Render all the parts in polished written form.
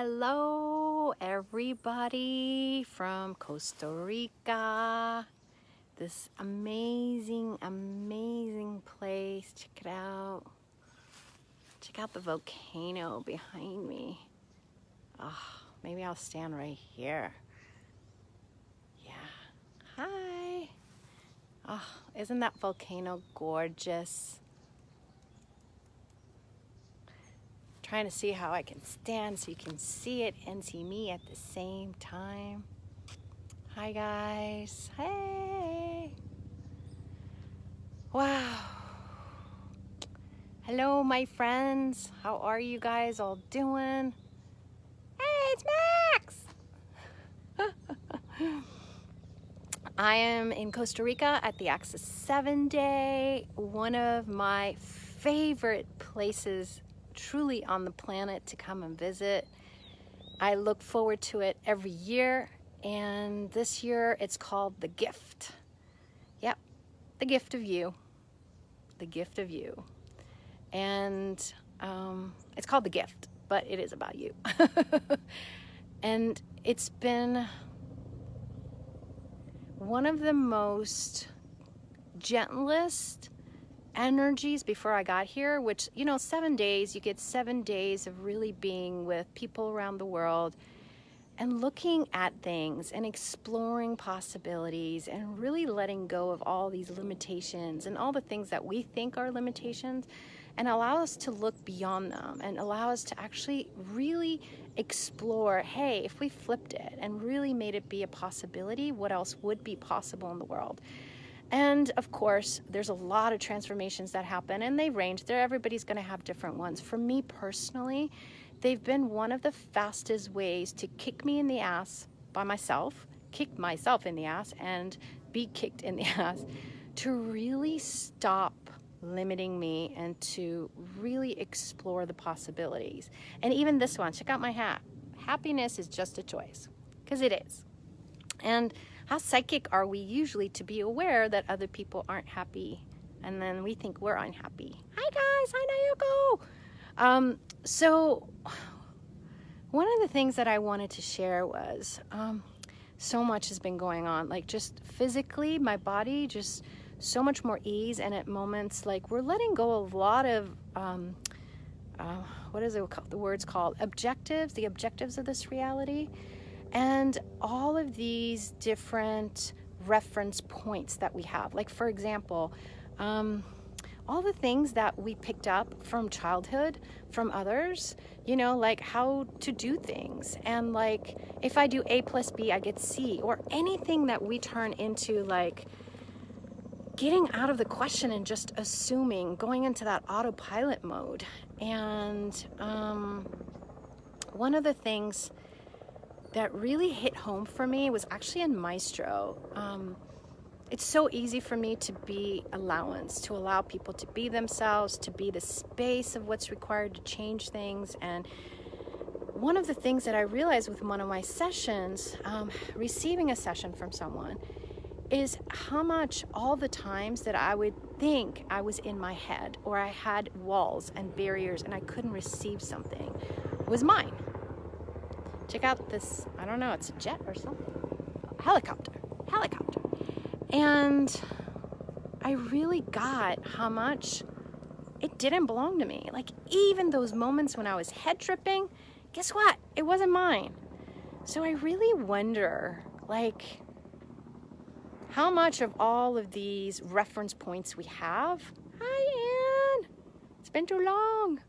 Hello, everybody from Costa Rica. This amazing, amazing place. Check it out. Check out the volcano behind me. Oh, maybe I'll stand right here. Yeah. Hi. Oh, isn't that volcano gorgeous? Trying to see how I can stand so you can see it and see me at the same time. Hi guys. Hey. Wow. Hello my friends. How are you guys all doing? Hey, it's Max. I am in Costa Rica at the Access 7 Day, one of my favorite places truly on the planet to come and visit. I look forward to it every year, and this year it's called The Gift. Yep, the gift of you. The gift of you. And it's called The Gift, but it is about you. And it's been one of the most gentlest energies before I got here, which, 7 days, you get 7 days of really being with people around the world and looking at things and exploring possibilities and really letting go of all these limitations and all the things that we think are limitations, and allow us to look beyond them and allow us to actually really explore, hey, if we flipped it and really made it be a possibility, what else would be possible in the world? And of course, there's a lot of transformations that happen, and they range. Everybody's going to have different ones. For me personally, they've been one of the fastest ways to kick me in the ass by myself, kick myself in the ass, and be kicked in the ass, to really stop limiting me and to really explore the possibilities. And even this one, check out my hat. Happiness is just a choice, because it is. And how psychic are we usually to be aware that other people aren't happy, and then we think we're unhappy? Hi guys, hi Nayoko. So one of the things that I wanted to share was so much has been going on, like just physically, my body, just so much more ease, and at moments like we're letting go of a lot of what is it, the words called objectives, the objectives of this reality. And all of these different reference points that we have, like for example, all the things that we picked up from childhood, from others, like how to do things. And like, if I do A plus B, I get C, or anything that we turn into like getting out of the question and just assuming, going into that autopilot mode. And one of the things that really hit home for me was actually in Maestro. It's so easy for me to be allowance, to allow people to be themselves, to be the space of what's required to change things. And one of the things that I realized with one of my sessions, receiving a session from someone, is how much all the times that I would think I was in my head, or I had walls and barriers and I couldn't receive something, was mine. Check out this, I don't know, it's a jet or something. Helicopter. And I really got how much it didn't belong to me. Like even those moments when I was head tripping, guess what? It wasn't mine. So I really wonder, like, how much of all of these reference points we have, hi Ann, it's been too long,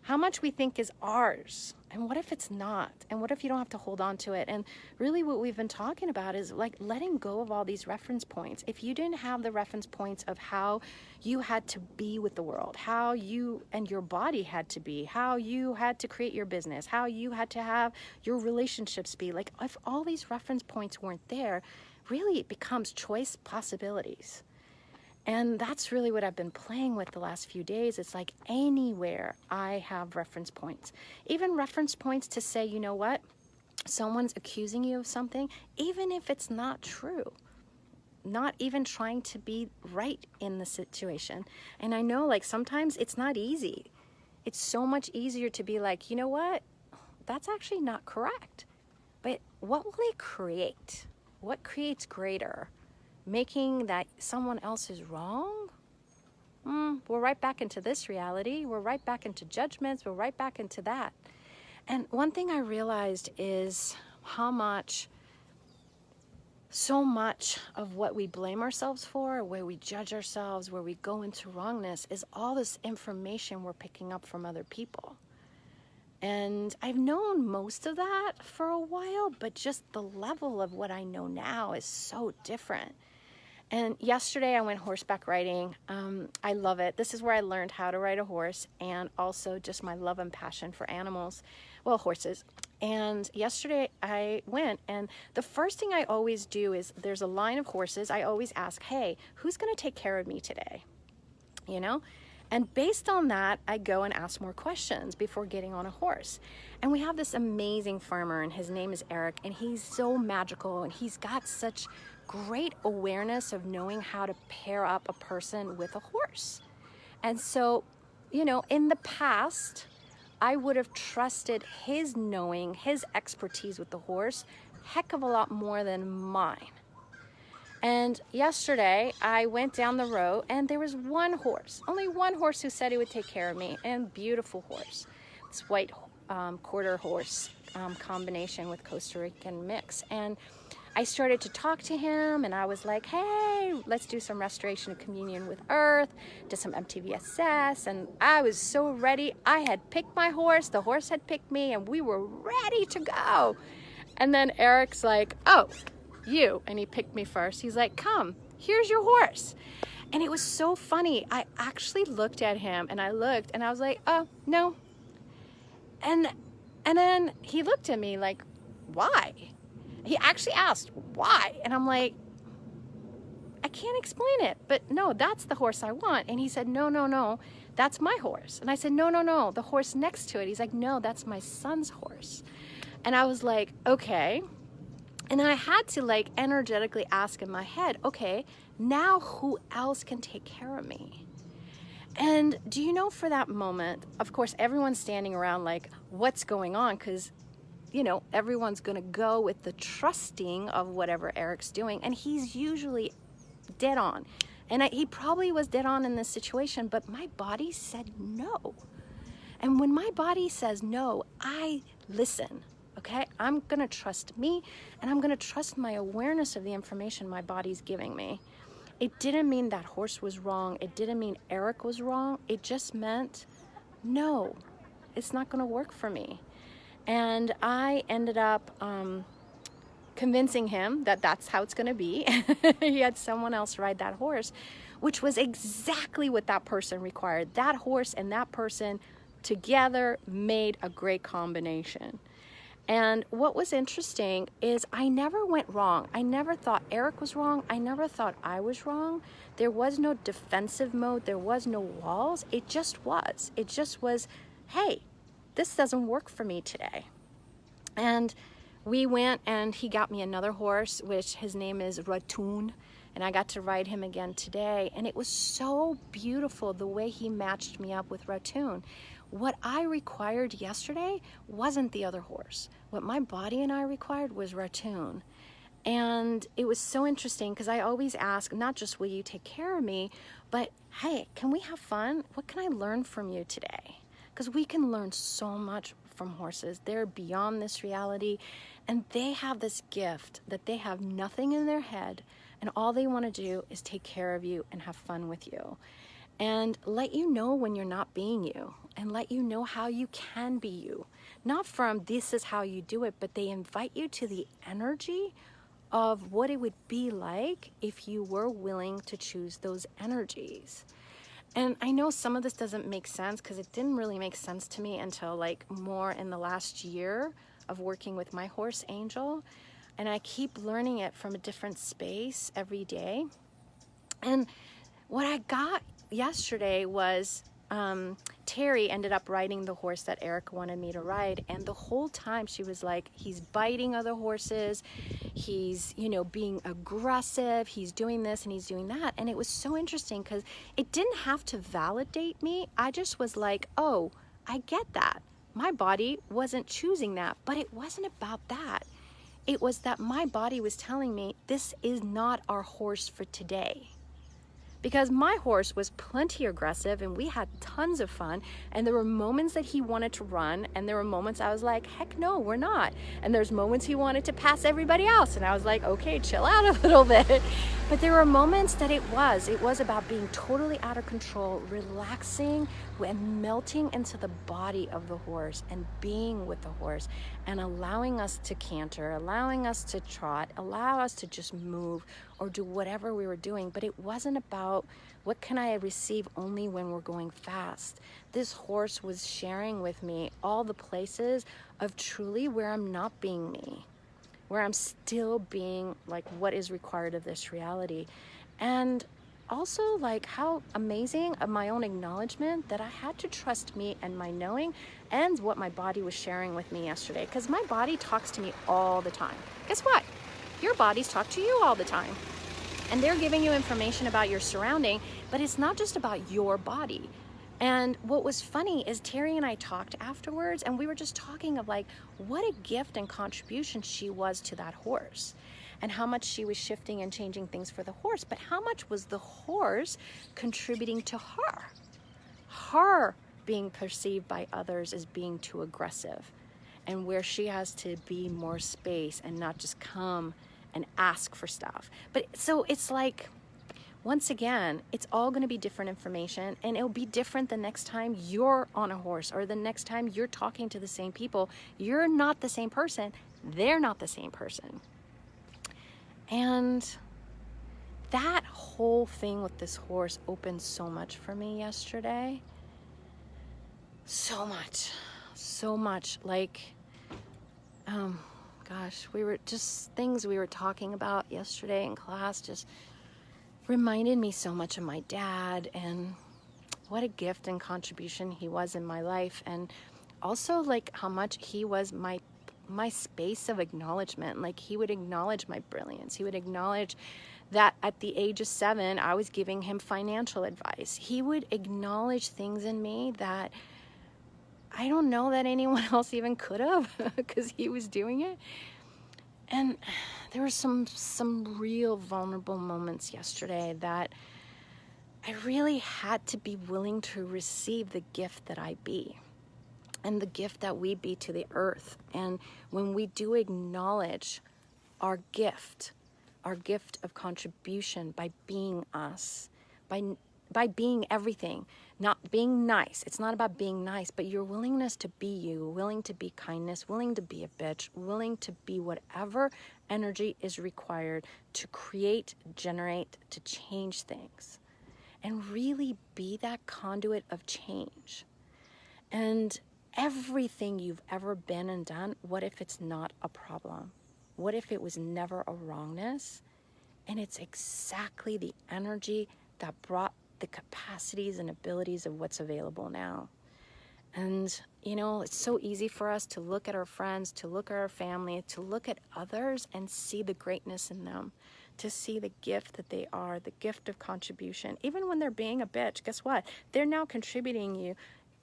how much we think is ours, and what if it's not? And what if you don't have to hold on to it? And really what we've been talking about is like letting go of all these reference points. If you didn't have the reference points of how you had to be with the world, how you and your body had to be, how you had to create your business, how you had to have your relationships be, like if all these reference points weren't there, really it becomes choice possibilities. And that's really what I've been playing with the last few days. It's like anywhere I have reference points, even reference points to say, you know what, someone's accusing you of something, even if it's not true, not even trying to be right in the situation. And I know like sometimes it's not easy. It's so much easier to be like, you know what, that's actually not correct. But what will it create? What creates greater? Making that someone else is wrong? We're right back into this reality. We're right back into judgments. We're right back into that. And one thing I realized is how so much of what we blame ourselves for, where we judge ourselves, where we go into wrongness, is all this information we're picking up from other people. And I've known most of that for a while, but just the level of what I know now is so different. And yesterday I went horseback riding. I love it. This is where I learned how to ride a horse, and also just my love and passion for animals, well, horses. And yesterday I went, and the first thing I always do is, there's a line of horses. I always ask, hey, who's going to take care of me today? You know? And based on that, I go and ask more questions before getting on a horse. And we have this amazing farmer, and his name is Eric, and he's so magical, and he's got such great awareness of knowing how to pair up a person with a horse. And so, you know, in the past, I would have trusted his knowing, his expertise with the horse, heck of a lot more than mine. And yesterday I went down the road, and there was one horse, only one horse, who said he would take care of me, and beautiful horse. This white quarter horse combination with Costa Rican mix. And I started to talk to him, and I was like, hey, let's do some restoration of communion with earth, did some MTVSS, and I was so ready. I had picked my horse, the horse had picked me, and we were ready to go. And then Eric's like, oh, you, and he picked me first. He's like, come, here's your horse. And it was so funny. I actually looked at him, and I looked, and I was like, oh, no. And then he looked at me like, why? He actually asked why, and I'm like, I can't explain it, but no, that's the horse I want. And he said, no, that's my horse. And I said, no, the horse next to it. He's like, no, that's my son's horse. And I was like, okay. And then I had to like energetically ask in my head, okay, now who else can take care of me? And do you know, for that moment, of course, everyone's standing around like, what's going on? Because, you know, everyone's going to go with the trusting of whatever Eric's doing. And he's usually dead on. And he probably was dead on in this situation, but my body said no. And when my body says no, I listen. Okay, I'm going to trust me, and I'm going to trust my awareness of the information my body's giving me. It didn't mean that horse was wrong. It didn't mean Eric was wrong. It just meant, no, it's not going to work for me. And I ended up convincing him that that's how it's going to be. He had someone else ride that horse, which was exactly what that person required. That horse and that person together made a great combination. And what was interesting is I never went wrong. I never thought Eric was wrong. I never thought I was wrong. There was no defensive mode. There was no walls. It just was. It just was, hey, this doesn't work for me today. And we went, and he got me another horse, which his name is Ratoon. And I got to ride him again today. And it was so beautiful the way he matched me up with Ratoon. What I required yesterday wasn't the other horse. What my body and I required was Ratoon. And it was so interesting because I always ask, not just will you take care of me, but hey, can we have fun? What can I learn from you today? Because we can learn so much from horses. They're beyond this reality, and they have this gift that they have nothing in their head, and all they want to do is take care of you and have fun with you. And let you know when you're not being you, and let you know how you can be you. Not from this is how you do it, but they invite you to the energy of what it would be like if you were willing to choose those energies. And I know some of this doesn't make sense, because it didn't really make sense to me until like more in the last year of working with my horse Angel. And I keep learning it from a different space every day. And what I got yesterday was Terry ended up riding the horse that Eric wanted me to ride, and the whole time she was like, he's biting other horses, he's, you know, being aggressive, he's doing this and he's doing that. And it was so interesting because it didn't have to validate me. I just was like, oh, I get that. my body wasn't choosing that, but it wasn't about that. It was that my body was telling me this is not our horse for today. Because my horse was plenty aggressive and we had tons of fun, and there were moments that he wanted to run, and there were moments I was like, heck no, we're not. And there's moments he wanted to pass everybody else, and I was like, okay, chill out a little bit. But there were moments that it was about being totally out of control, relaxing and melting into the body of the horse and being with the horse and allowing us to canter, allowing us to trot, allow us to just move or do whatever we were doing. But it wasn't about what can I receive only when we're going fast. This horse was sharing with me all the places of truly where I'm not being me, where I'm still being like what is required of this reality. And also like how amazing of my own acknowledgement that I had to trust me and my knowing and what my body was sharing with me yesterday. Because my body talks to me all the time. Guess what? Your bodies talk to you all the time. And they're giving you information about your surrounding, but it's not just about your body. And what was funny is Terry and I talked afterwards, and we were just talking of like what a gift and contribution she was to that horse, and how much she was shifting and changing things for the horse, but how much was the horse contributing to her being perceived by others as being too aggressive, and where she has to be more space and not just come and ask for stuff. But so it's like, once again, it's all going to be different information, and it'll be different the next time you're on a horse or the next time you're talking to the same people. You're not the same person. They're not the same person. And that whole thing with this horse opened so much for me yesterday. So much. Like, gosh, we were just things we were talking about yesterday in class just reminded me so much of my dad and what a gift and contribution he was in my life, and also like how much he was my space of acknowledgement. Like he would acknowledge my brilliance. He would acknowledge that at the age of 7 I was giving him financial advice. He would acknowledge things in me that I don't know that anyone else even could have because he was doing it. And there were some real vulnerable moments yesterday that I really had to be willing to receive the gift that I be and the gift that we be to the earth. And when we do acknowledge our gift of contribution by being us, by being everything, not being nice. It's not about being nice, but your willingness to be you, willing to be kindness, willing to be a bitch, willing to be whatever energy is required to create, generate, to change things, and really be that conduit of change. And everything you've ever been and done, what if it's not a problem? What if it was never a wrongness? And it's exactly the energy that brought the capacities and abilities of what's available now. And, you know, it's so easy for us to look at our friends, to look at our family, to look at others and see the greatness in them, to see the gift that they are, the gift of contribution. Even when they're being a bitch, guess what? They're now contributing you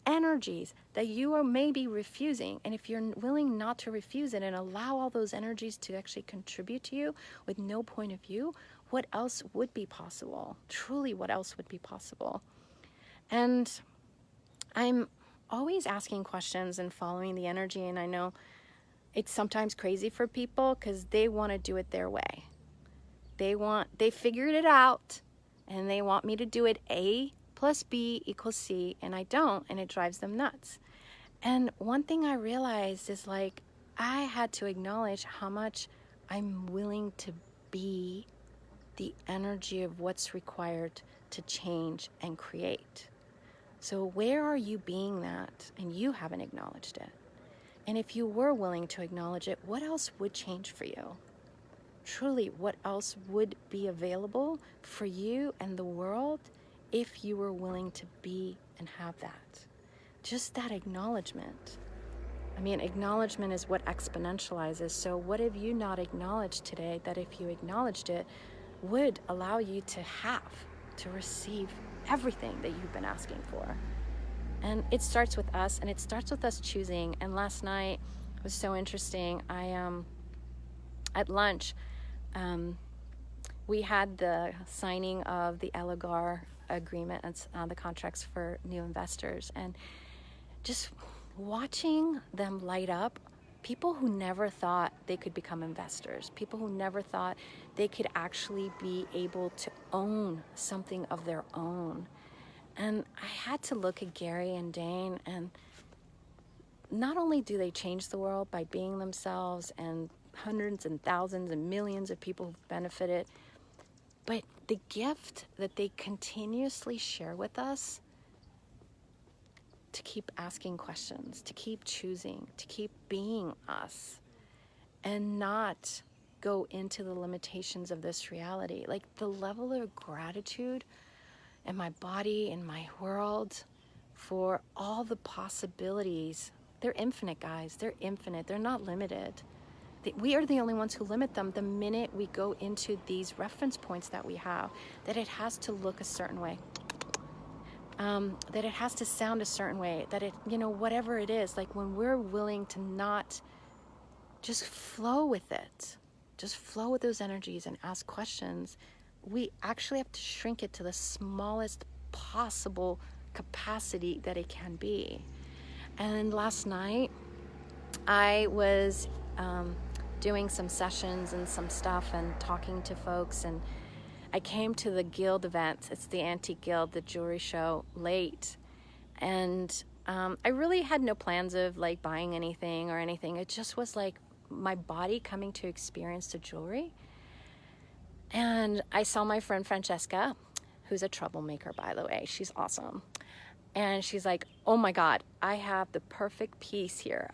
energies that you are maybe refusing. And if you're willing not to refuse it and allow all those energies to actually contribute to you with no point of view, what else would be possible? Truly, what else would be possible? And I'm always asking questions and following the energy. And I know it's sometimes crazy for people because they want to do it their way. They figured it out and they want me to do it A plus B equals C, and I don't, and it drives them nuts. And one thing I realized is like, I had to acknowledge how much I'm willing to be the energy of what's required to change and create. So where are you being that? And you haven't acknowledged it. And if you were willing to acknowledge it, what else would change for you? Truly, what else would be available for you and the world if you were willing to be and have that? Just that acknowledgement. I mean, acknowledgement is what exponentializes. So what have you not acknowledged today that if you acknowledged it, would allow you to receive everything that you've been asking for? And it starts with us, and it starts with us choosing. And last night was so interesting. At lunch, we had the signing of the Elegar agreement and the contracts for new investors, and just watching them light up, people who never thought they could become investors, people who never thought they could actually be able to own something of their own. And I had to look at Gary and Dane, and not only do they change the world by being themselves, and hundreds and thousands and millions of people who've benefited, but the gift that they continuously share with us to keep asking questions, to keep choosing, to keep being us, and not go into the limitations of this reality. Like, the level of gratitude in my body, in my world, for all the possibilities. They're infinite, guys. They're infinite. They're not limited. We are the only ones who limit them the minute we go into these reference points that we have, that it has to look a certain way, that it has to sound a certain way, that it, whatever it is, like when we're willing to not just flow with it, just flow with those energies and ask questions, we actually have to shrink it to the smallest possible capacity that it can be. And last night, I was doing some sessions and some stuff and talking to folks, and I came to the guild event. It's the Antique Guild, the jewelry show, late. And I really had no plans of like buying anything or anything. It just was like my body coming to experience the jewelry. And I saw my friend Francesca, who's a troublemaker, by the way. She's awesome. And she's like, oh my God, I have the perfect piece here.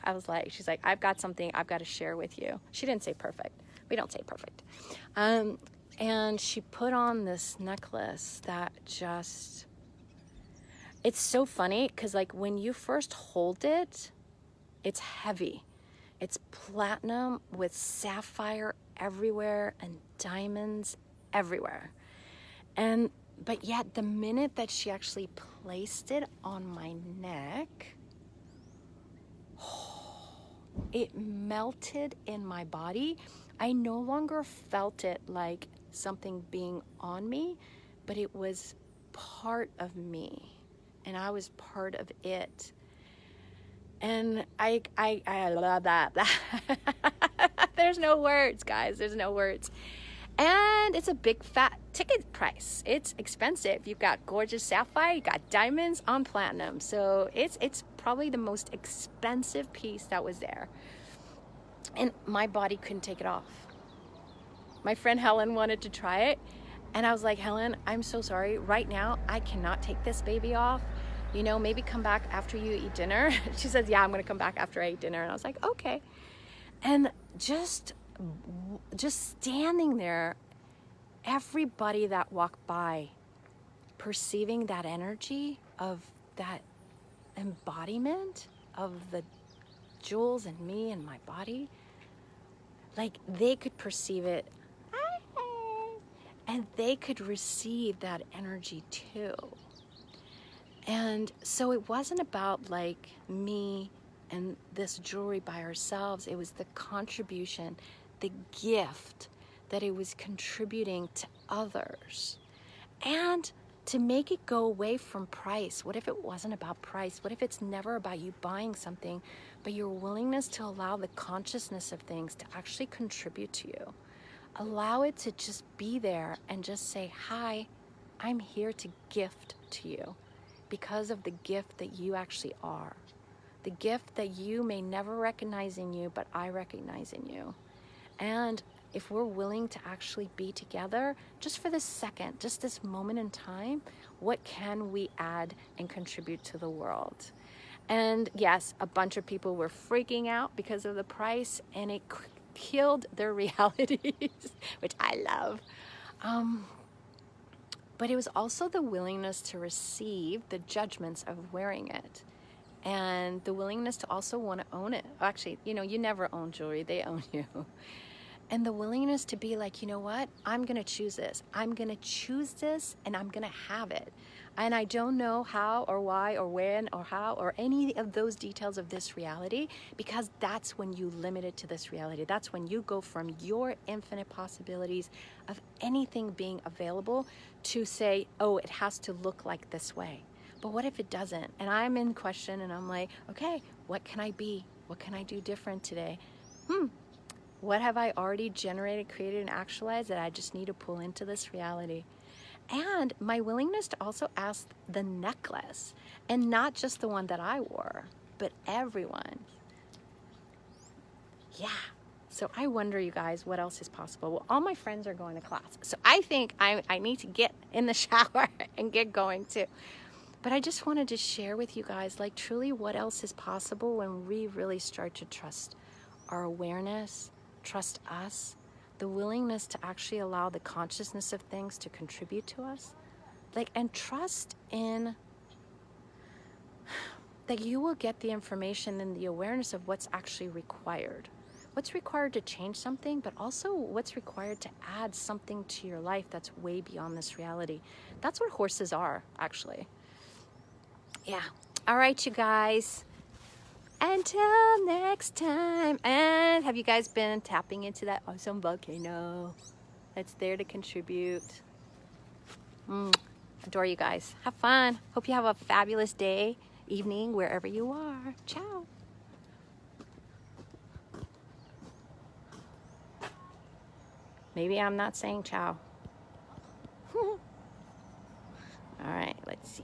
She's like, I've got something I've got to share with you. She didn't say perfect. We don't say perfect. And she put on this necklace that just, it's so funny because like when you first hold it, it's heavy. It's platinum with sapphire everywhere and diamonds everywhere. But yet the minute that she actually placed it on my neck, it melted in my body. I no longer felt it like something being on me, but it was part of me, and I was part of it. And I love that. There's no words, guys. There's no words. And it's a big fat ticket price. It's expensive. You've got gorgeous sapphire, you got diamonds on platinum. So it's probably the most expensive piece that was there. And my body couldn't take it off. My friend Helen wanted to try it. And I was like, Helen, I'm so sorry. Right now, I cannot take this baby off. Maybe come back after you eat dinner. She says, yeah, I'm going to come back after I eat dinner. And I was like, okay. And just standing there, everybody that walked by, perceiving that energy of that embodiment of the jewels and me and my body, like they could perceive it and they could receive that energy too. And so it wasn't about like me and this jewelry by ourselves. It was the contribution, the gift that it was contributing to others. And to make it go away from price. What if it wasn't about price? What if it's never about you buying something, but your willingness to allow the consciousness of things to actually contribute to you? Allow it to just be there and just say, hi, I'm here to gift to you because of the gift that you actually are. The gift that you may never recognize in you, but I recognize in you. And if we're willing to actually be together, just for this second, just this moment in time, what can we add and contribute to the world? And yes, a bunch of people were freaking out because of the price, and it killed their realities, which I love. But it was also the willingness to receive the judgments of wearing it. And the willingness to also want to own it. Actually, you never own jewelry, they own you. And the willingness to be like, you know what? I'm going to choose this. I'm going to choose this and I'm going to have it. And I don't know how or why or when or how or any of those details of this reality, because that's when you limit it to this reality. That's when you go from your infinite possibilities of anything being available to say, oh, it has to look like this way. But what if it doesn't? And I'm in question and I'm like, okay, what can I be? What can I do different today? What have I already generated, created, and actualized that I just need to pull into this reality? And my willingness to also ask the necklace, and not just the one that I wore, but everyone. Yeah. So I wonder, you guys, what else is possible? Well, all my friends are going to class. So I think I need to get in the shower and get going too. But I just wanted to share with you guys, like, truly what else is possible when we really start to trust our awareness, trust us, the willingness to actually allow the consciousness of things to contribute to us, like, and trust in that you will get the information and the awareness of what's actually required. What's required to change something, but also what's required to add something to your life that's way beyond this reality. That's what horses are, actually. Yeah. All right, you guys. Until next time. And have you guys been tapping into that awesome volcano that's there to contribute? Adore you guys. Have fun. Hope you have a fabulous day, evening, wherever you are. Ciao. Maybe I'm not saying ciao. All right, let's see.